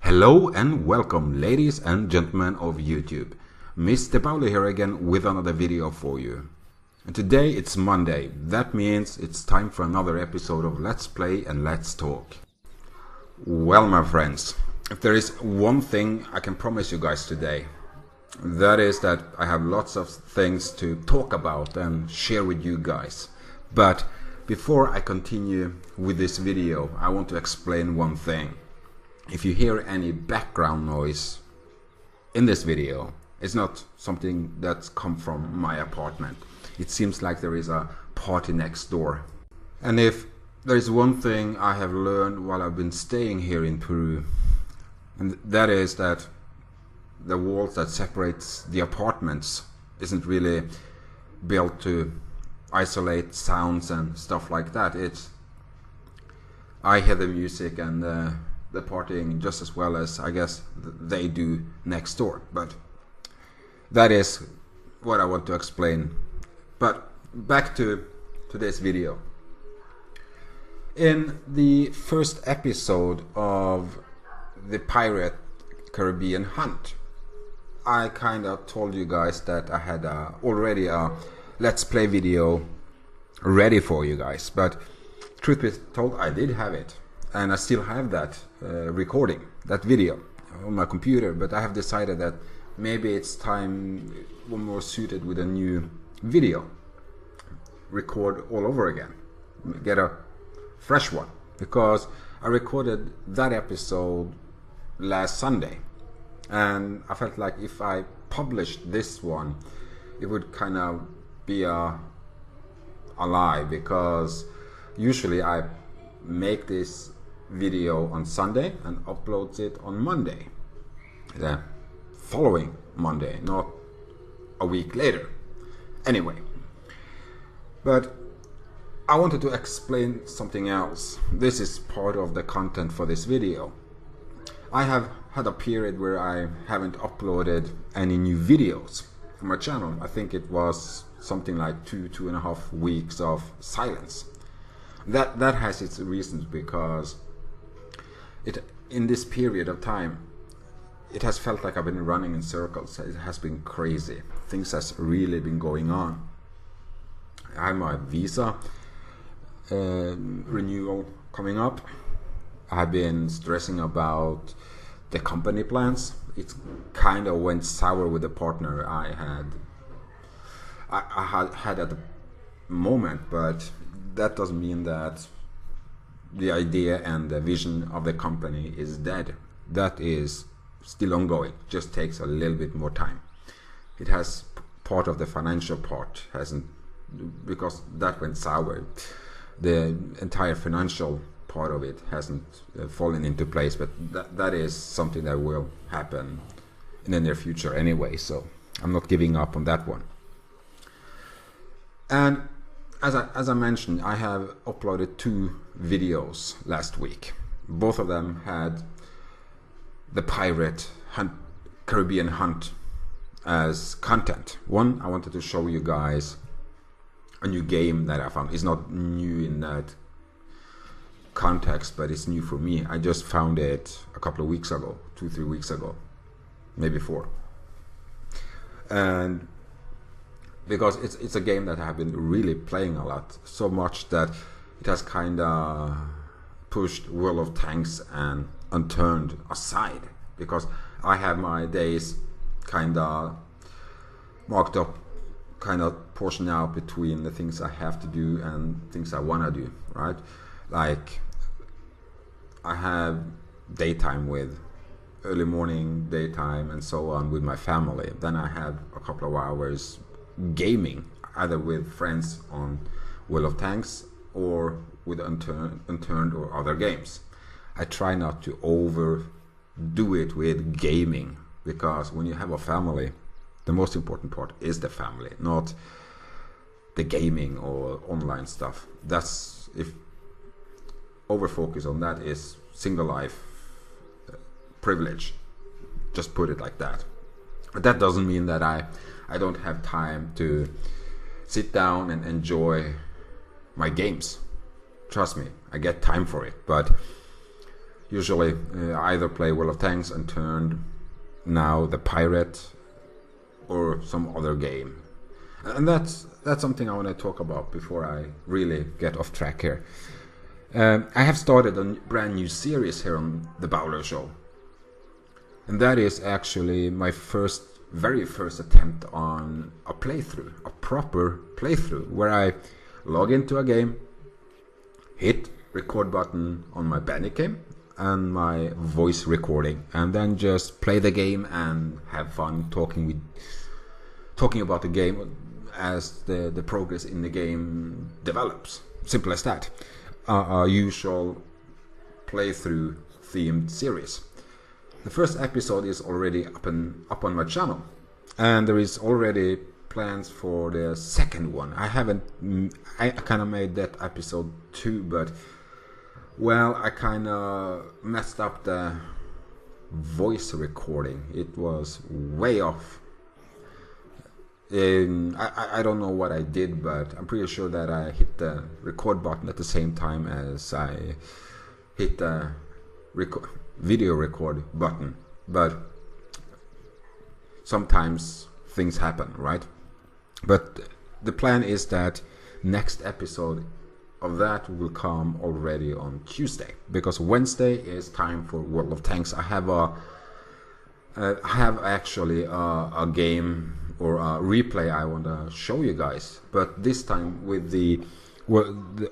Hello and welcome, ladies and gentlemen of YouTube. Mr. Pauli here again with another video for you. And today it's Monday. That means it's time for another episode of Let's Play and Let's Talk. Well, my friends, if there is one thing I can promise you guys today, that is that I have lots of things to talk about and share with you guys. But before I continue with this video, I want to explain one thing. If you hear any background noise in this video, it's not something that's come from my apartment. It seems like there is a party next door. And if there is one thing I have learned while I've been staying here in Peru, and that is that the walls that separates the apartments isn't really built to isolate sounds and stuff like that. I hear the music and the partying just as well as I guess they do next door, but that is what I want to explain. But back to today's video. In the first episode of the Pirate Caribbean Hunt, I kind of told you guys that I had already a Let's Play video ready for you guys, but truth be told, I did have it. And I still have that recording, that video on my computer, but I have decided that maybe it's time one more suited with a new video. Record all over again, get a fresh one, because I recorded that episode last Sunday and I felt like if I published this one, it would kind of be a lie, because usually I make this video on Sunday and uploads it on Monday, the following Monday, not a week later. Anyway, but I wanted to explain something else. This is part of the content for this video. I have had a period where I haven't uploaded any new videos for my channel. I think it was something like 2.5 weeks of silence. That has its reasons, because in this period of time, it has felt like I've been running in circles. It has been crazy. Things has really been going on. I have my visa renewal coming up. I've been stressing about the company plans. It kind of went sour with the partner I had at the moment, but that doesn't mean that the idea and the vision of the company is dead. That is still ongoing, just takes a little bit more time. It has part of the financial part hasn't, because that went sour. The entire financial part of it hasn't fallen into place, but that is something that will happen in the near future anyway, so I'm not giving up on that one. And as I mentioned, I have uploaded 2 videos last week. Both of them had the Pirate Caribbean Hunt as content. One, I wanted to show you guys a new game that I found. It's not new in that context, but it's new for me. I just found it a couple of weeks ago, 2-3 weeks ago, maybe 4. And because it's a game that I have been really playing a lot, so much that it has kind of pushed World of Tanks and Unturned aside, because I have my days kind of marked up, kind of portioned out between the things I have to do and things I want to do, right? Like I have daytime with early morning, daytime, and so on with my family. Then I have a couple of hours gaming, either with friends on World of Tanks or with Unturned or other games. I try not to overdo it with gaming, because when you have a family, the most important part is the family, not the gaming or online stuff. That's, if over focus on that is single life privilege, just put it like that. But that doesn't mean that I don't have time to sit down and enjoy my games. Trust me, I get time for it, but usually I either play World of Tanks, Unturned, now the Pirate, or some other game. And that's something I want to talk about before I really get off track here. I have started a brand new series here on the Bowler Show, and that is actually my very first attempt on a playthrough, a proper playthrough, where I log into a game, hit record button on my Bandicam and my voice recording, and then just play the game and have fun talking about the game as the progress in the game develops. Simple as that. A usual playthrough themed series. The first episode is already up on my channel, and there is already plans for the second one. I kind of made that episode 2, but well, I kind of messed up the voice recording. It was way off. I don't know what I did, but I'm pretty sure that I hit the record button at the same time as I hit the video record button. But sometimes things happen, right? But the plan is that next episode of that will come already on Tuesday, because Wednesday is time for World of Tanks. I have actually a game or a replay I want to show you guys, but this time with the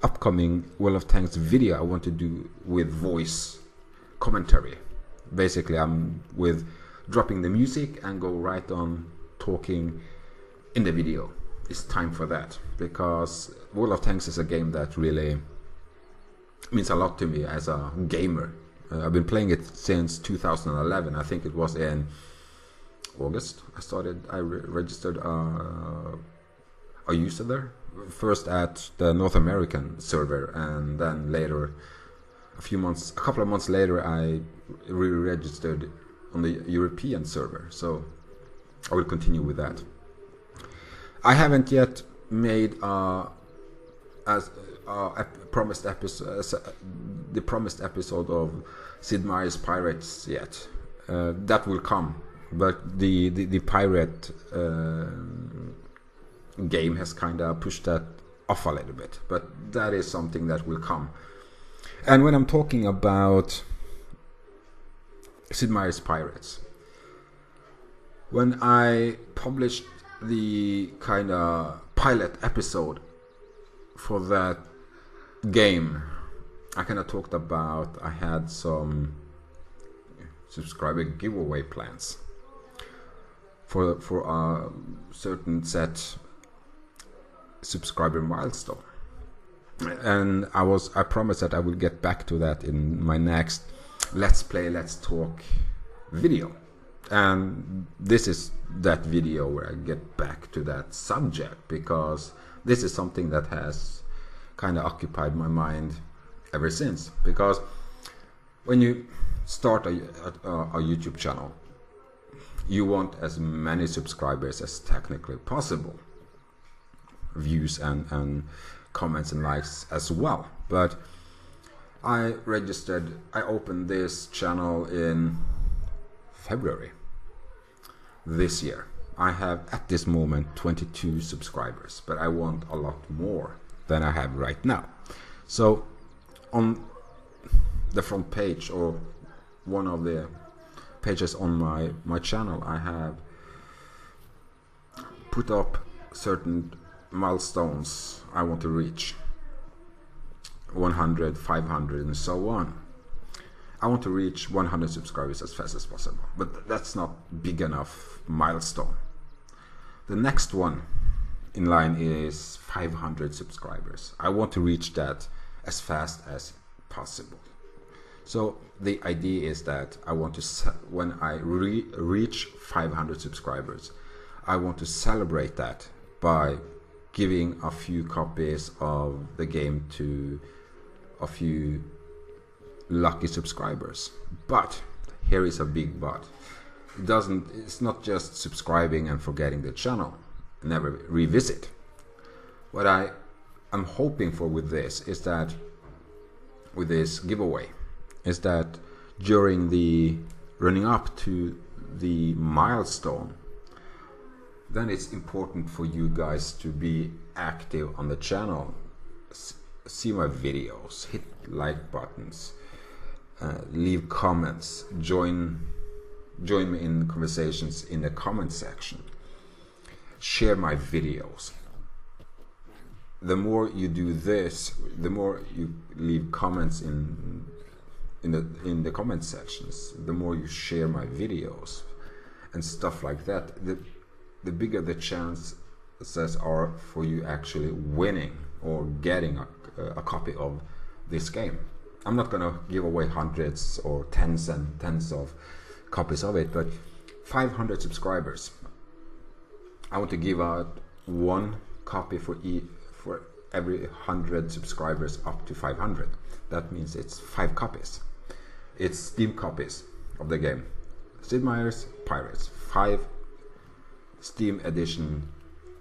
upcoming World of Tanks video, I want to do with voice commentary. Basically, I'm with dropping the music and go right on talking in the video. It's time for that, because World of Tanks is a game that really means a lot to me as a gamer. I've been playing it since 2011. I think it was in August I registered a user there, first at the North American server, and then later, a couple of months later, I re-registered on the European server. So I will continue with that. I haven't yet made the promised episode of Sid Meier's Pirates yet. That will come, but the pirate game has kind of pushed that off a little bit. But that is something that will come. And when I'm talking about Sid Meier's Pirates, when I published the kind of pilot episode for that game, I kind of talked about I had some subscriber giveaway plans for a certain set subscriber milestone, and I promised that I will get back to that in my next Let's Play, Let's Talk video. And this is that video where I get back to that subject, because this is something that has kind of occupied my mind ever since. Because when you start a YouTube channel, you want as many subscribers as technically possible, views and comments and likes as well. But I opened this channel in February this year. I have at this moment 22 subscribers, but I want a lot more than I have right now. So on the front page, or one of the pages on my channel, I have put up certain milestones I want to reach, 100, 500 and so on. I want to reach 100 subscribers as fast as possible, but that's not big enough milestone. The next one in line is 500 subscribers. I want to reach that as fast as possible. So the idea is that I want to, when I reach 500 subscribers, I want to celebrate that by giving a few copies of the game to a few lucky subscribers. But here is a big but. It's not just subscribing and forgetting the channel, never revisit. What I am hoping for with this is that, with this giveaway, is that during the running up to the milestone, then it's important for you guys to be active on the channel, see my videos, hit like buttons, leave comments, join me in conversations in the comment section, share my videos. The more you do this, the more you leave comments in the comment sections, the more you share my videos and stuff like that, the bigger the chances are for you actually winning or getting a copy of this game. I'm not gonna give away hundreds or tens and tens of copies of it, but 500 subscribers. I want to give out one copy for every 100 subscribers up to 500. That means it's 5 copies. It's Steam copies of the game. Sid Meier's Pirates, 5 Steam edition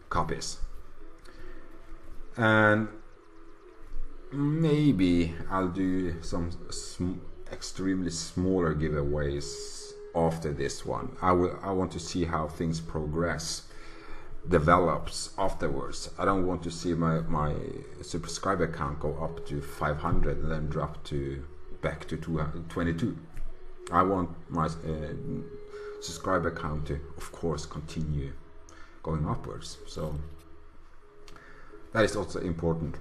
copies. And maybe I'll do some extremely smaller giveaways after this one. I want to see how things progress, develops afterwards. I don't want to see my subscriber count go up to 500 and then drop back to 22. I want my subscriber count to, of course, continue going upwards. So that is also important,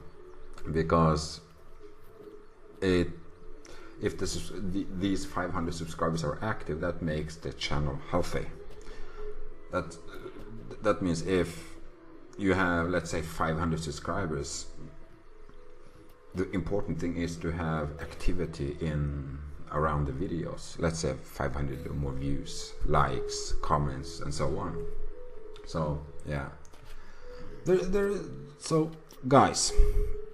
because if these 500 subscribers are active, that makes the channel healthy. That means if you have, let's say, 500 subscribers, the important thing is to have activity around the videos. Let's say 500 or more views, likes, comments, and so on. So yeah, so guys,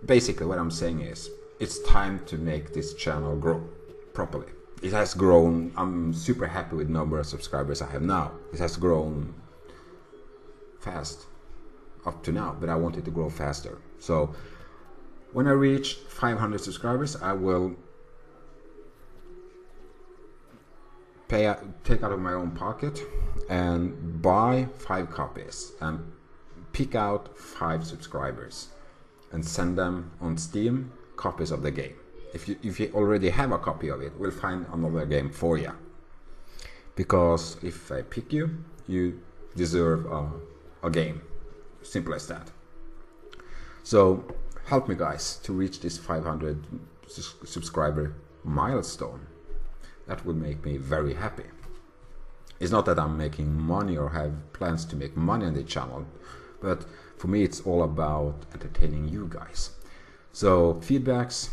basically what I'm saying is, it's time to make this channel grow properly. It has grown. I'm super happy with the number of subscribers I have now. It has grown fast up to now, but I want it to grow faster. So when I reach 500 subscribers, I will take out of my own pocket and buy 5 copies and pick out 5 subscribers and send them on Steam copies of the game. If you already have a copy of it, we'll find another game for you, because if I pick you, you deserve a game. Simple as that. So help me, guys, to reach this 500 subscriber milestone. That would make me very happy. It's not that I'm making money or have plans to make money on the channel, but for me it's all about entertaining you guys. So feedbacks,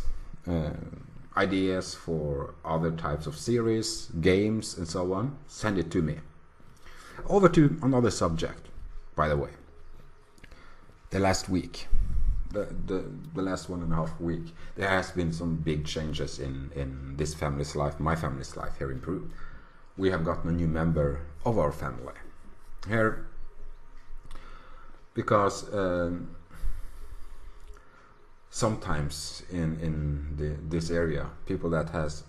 ideas for other types of series, games, and so on, send it to me. Over to another subject, by the way. The last week, the last 1.5 weeks, there has been some big changes in this family's life, my family's life here in Peru. We have gotten a new member of our family here, because sometimes in this area, people that has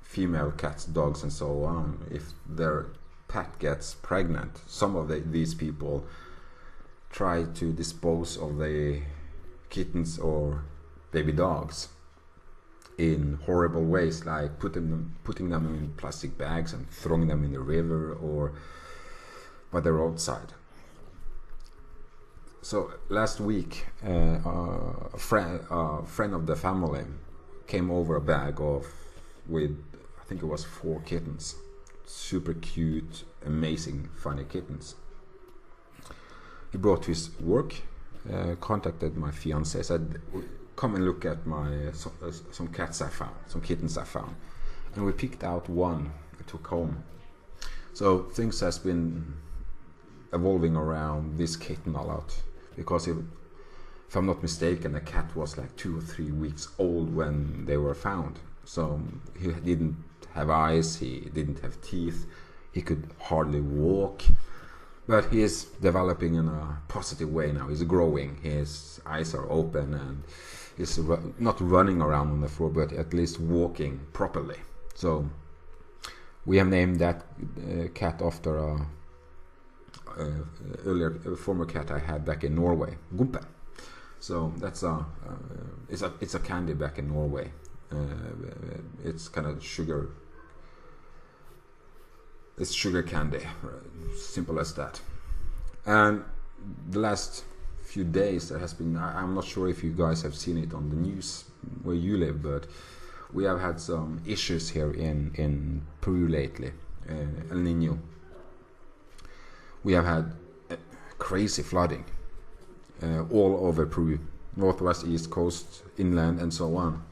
female cats, dogs, and so on, if their pet gets pregnant, some of these people try to dispose of the kittens or baby dogs in horrible ways, like putting them in plastic bags and throwing them in the river or by the roadside. So last week, a friend of the family came over a bag with, I think it was 4 kittens, super cute, amazing, funny kittens. He brought to his work, contacted my fiance, said, come and look at my some cats I found, some kittens I found, and we picked out one and took home. So things has been evolving around this kitten a lot, because if I'm not mistaken, the cat was like 2 or 3 weeks old when they were found. So he didn't have eyes, he didn't have teeth, he could hardly walk, but he is developing in a positive way now. He's growing, his eyes are open, and he's not running around on the floor, but at least walking properly. So we have named that cat after a former cat I had back in Norway, Gumpe. So that's it's a candy back in Norway. It's kind of sugar. It's sugar candy, simple as that. And the last few days there has been, I'm not sure if you guys have seen it on the news where you live, but we have had some issues here in Peru lately, El Niño. We have had crazy flooding all over Peru, northwest, east coast, inland, and so on.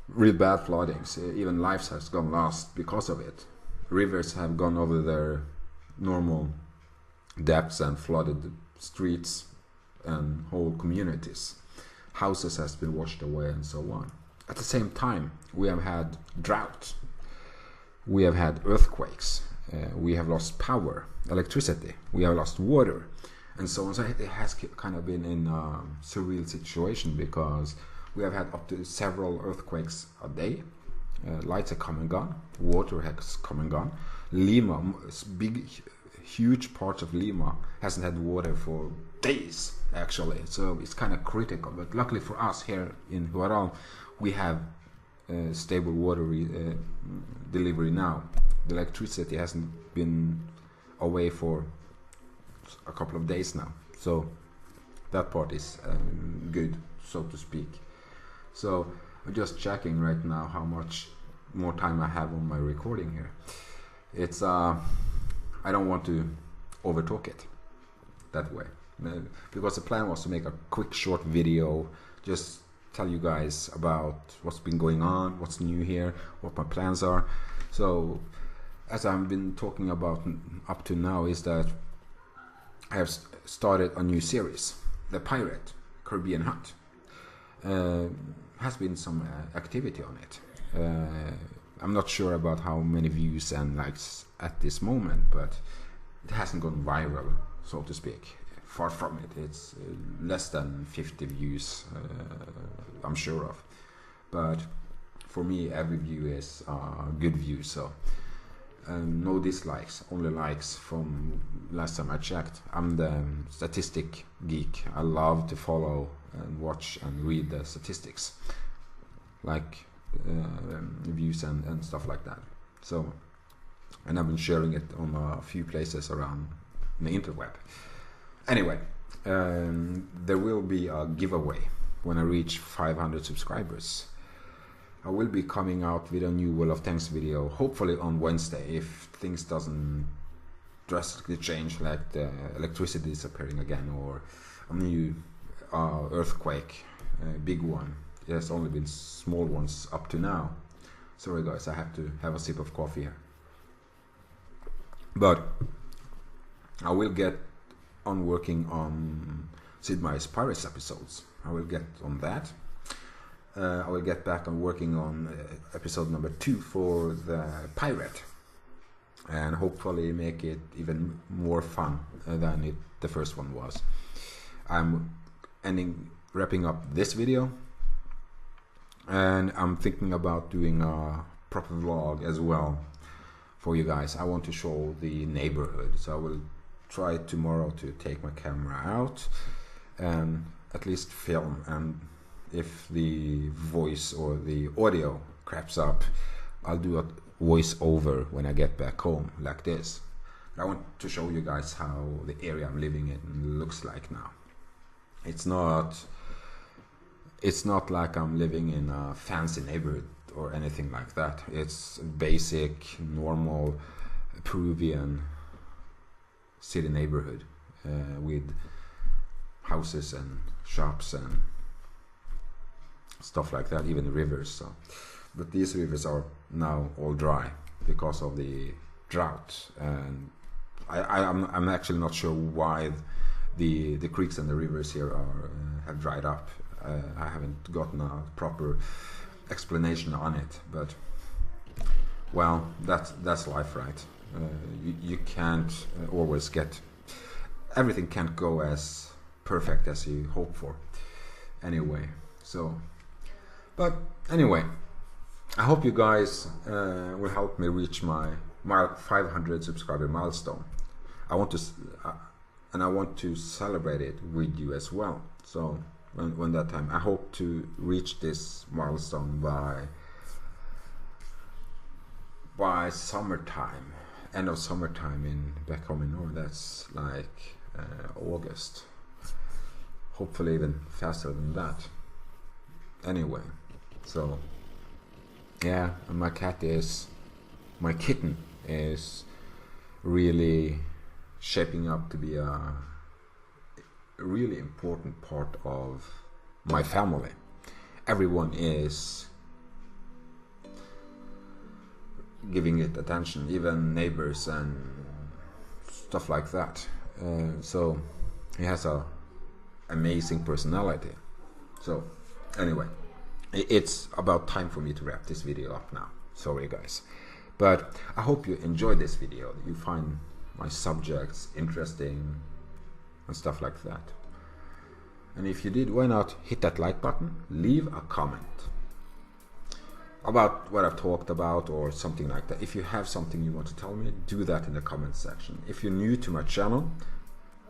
Real bad floodings, even lives has gone lost because of it. Rivers have gone over their normal depths and flooded the streets and whole communities. Houses has been washed away and so on. At the same time, we have had drought, we have had earthquakes, we have lost power, electricity, we have lost water, and so on. So it has kind of been in a surreal situation, because we have had up to several earthquakes a day. Lights have come and gone, water has come and gone. Lima, huge parts of Lima hasn't had water for days actually, so it's kind of critical. But luckily for us here in Huaral, we have stable water delivery now. The electricity hasn't been away for a couple of days now, so that part is good, so to speak. So I'm just checking right now how much more time I have on my recording here. It's I don't want to overtalk it that way, because the plan was to make a quick short video, just tell you guys about what's been going on, what's new here, what my plans are. So as I've been talking about up to now is that I have started a new series, The Pirate Caribbean Hunt. Has been some activity on it. I'm not sure about how many views and likes at this moment, but it hasn't gone viral, so to speak. Far from it. It's less than 50 views, I'm sure of. But for me, every view is a good view, so no dislikes, only likes from last time I checked. I'm the statistic geek. I love to follow and watch and read the statistics, like views and stuff like that. So, and I've been sharing it on a few places around the interweb. Anyway, there will be a giveaway when I reach 500 subscribers. I will be coming out with a new Wall of Thanks video, hopefully on Wednesday, if things doesn't drastically change, like the electricity disappearing again, or a new earthquake, a big one. There's only been small ones up to now. Sorry guys, I have to have a sip of coffee here. But I will get on working on Sid Meier's Pirates episodes. I will get on that. I will get back on working on episode number 2 for the pirate, and hopefully make it even more fun than the first one was. I'm wrapping up this video, and I'm thinking about doing a proper vlog as well for you guys. I want to show the neighborhood, so I will try tomorrow to take my camera out and at least film, and if the voice or the audio craps up, I'll do a voice over when I get back home, like this. I want to show you guys how the area I'm living in looks like now. It's not like I'm living in a fancy neighborhood or anything like that. It's basic, normal Peruvian city neighborhood with houses and shops and stuff like that, even rivers. So, but these rivers are now all dry because of the drought, and I'm actually not sure why the creeks and the rivers here are have dried up. I haven't gotten a proper explanation on it, but well, that's life, right? You can't always get everything, can't go as perfect as you hope for anyway. So, but anyway, I hope you guys will help me reach my 500 subscriber milestone. I want to celebrate it with you as well. So when that time, I hope to reach this milestone by summertime, end of summertime in back home in Norway. That's like August. Hopefully even faster than that. Anyway, so yeah, and my kitten is really shaping up to be a really important part of my family. Everyone is giving it attention, even neighbors and stuff like that. So he has a amazing personality. So anyway, it's about time for me to wrap this video up now. Sorry guys, but I hope you enjoyed this video, you find my subjects interesting and stuff like that. And if you did, why not hit that like button, leave a comment about what I've talked about or something like that. If you have something you want to tell me, do that in the comment section. If you're new to my channel,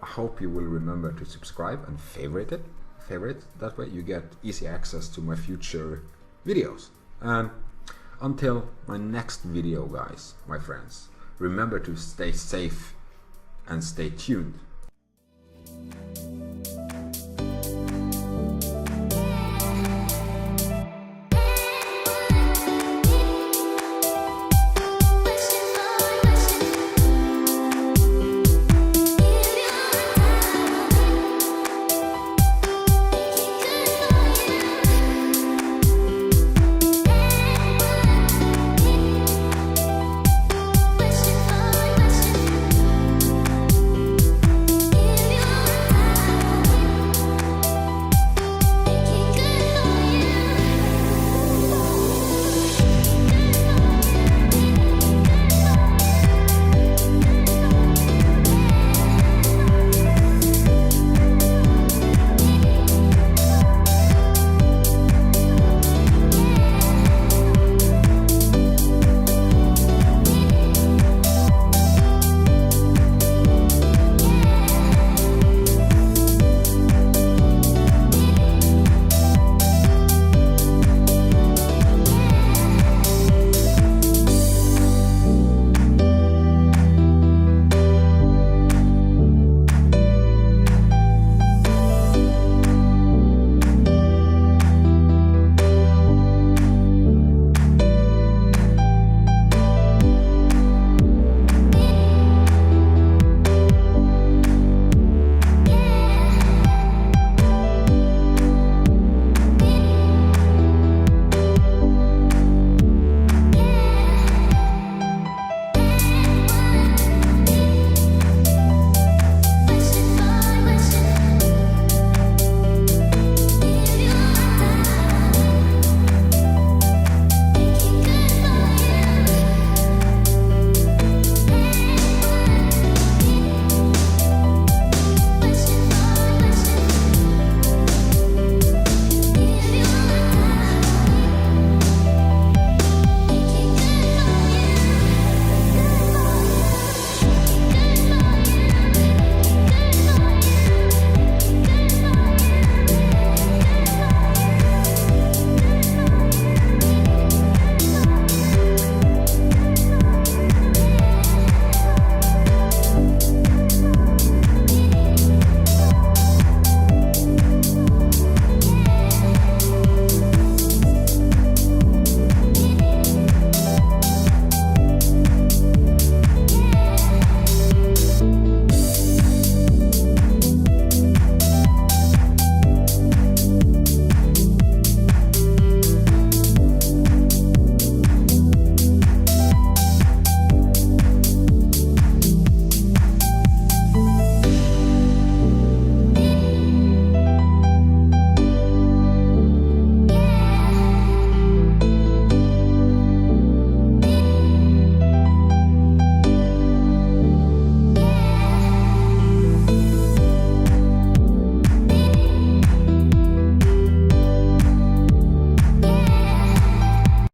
I hope you will remember to subscribe and favorite it. That way you get easy access to my future videos. And until my next video, guys, my friends, remember to stay safe and stay tuned.